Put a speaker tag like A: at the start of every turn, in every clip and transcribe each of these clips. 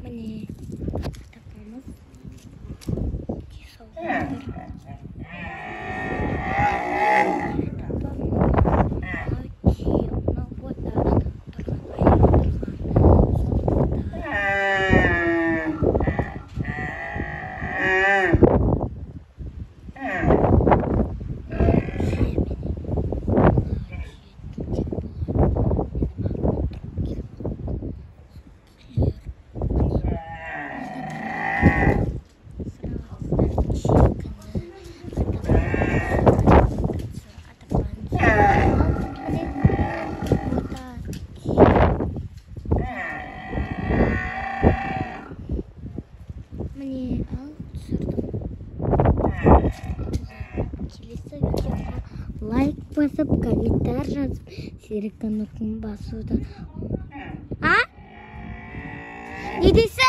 A: Mini tapamız. Лайк басып, комментар жазып, серіканы күн басуды. А? Не дейсіз?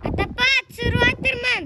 A: Атапа, түсіріп атырмын.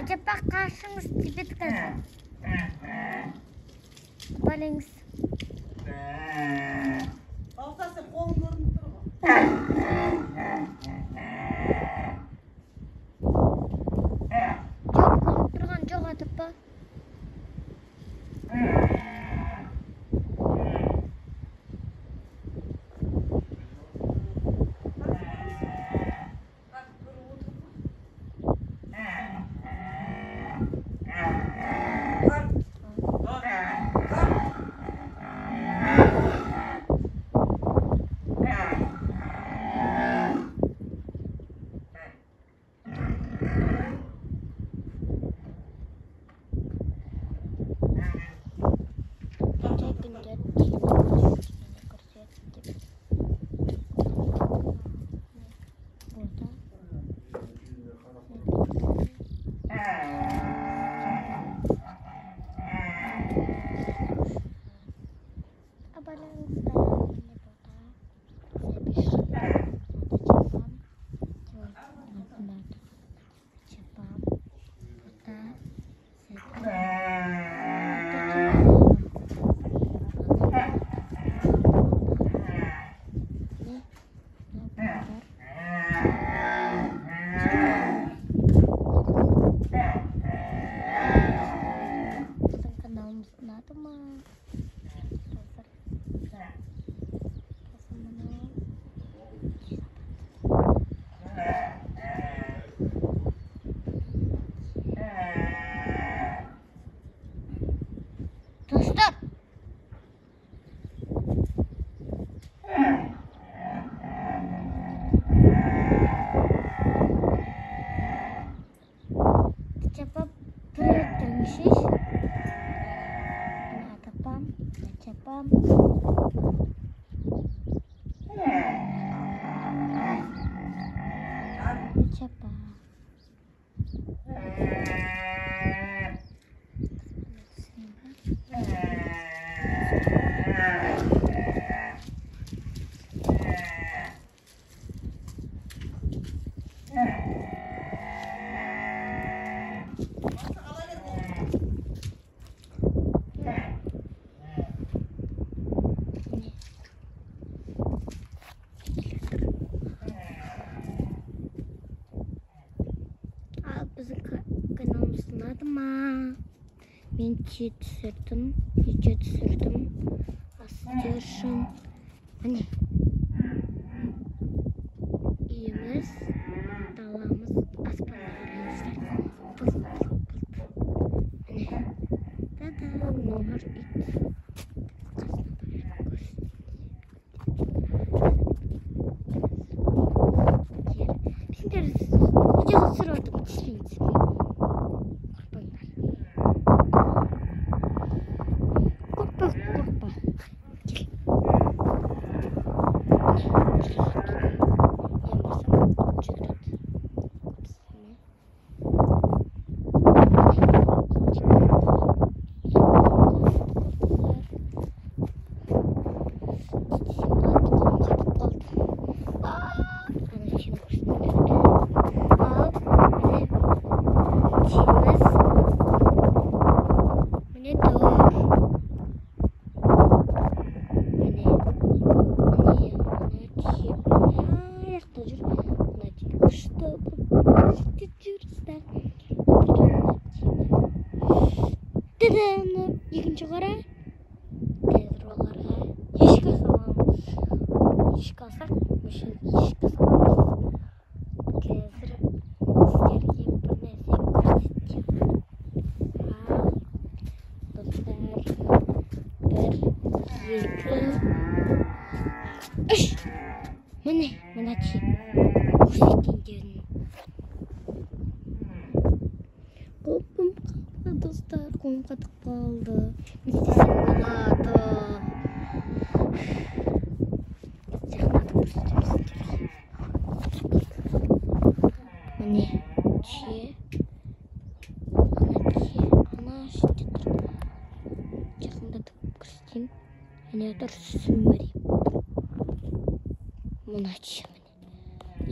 A: Acaba karşınız Tibet kızı. Balınız.
B: Altası kolun görünüp durma.
A: Çok konuşturgan çok Atapa. Dostum. Coba bertengsis. Atapam, Atapam. Atapam. Kanalımızın adı mı? Ben çiğ düşürdüm, iyice düşürdüm. Asıyorum. Hani iyimiz, dalağımız aspalarımızdır. Hani Nomor it. Bizimkiler iyice ısırıyordum. Çizmeyin. Korkma. Korkma. Gel. Yanmasam çıkart. Екінші қара қазір оларға ешкі саламыз. Ешкі алсақ ешкі саламыз. Қазір сіздерге бір нәрсе көрсетемін. Достар, бір, екі, үш. Міне көрсеткендерін. Қолым қалды, достар, қолым қатып қалды. Не істесем болады? Жақындатып көрсетемін сіздерге. Міне ана шетте тұр. Жақындатып көрсетейін. Міне отыр сүмірейіп. Мына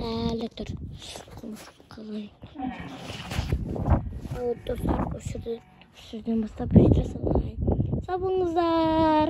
A: әлі тұр. Қалай. Достар, осы жерден бастап жасалайын. Сау болыңыздар.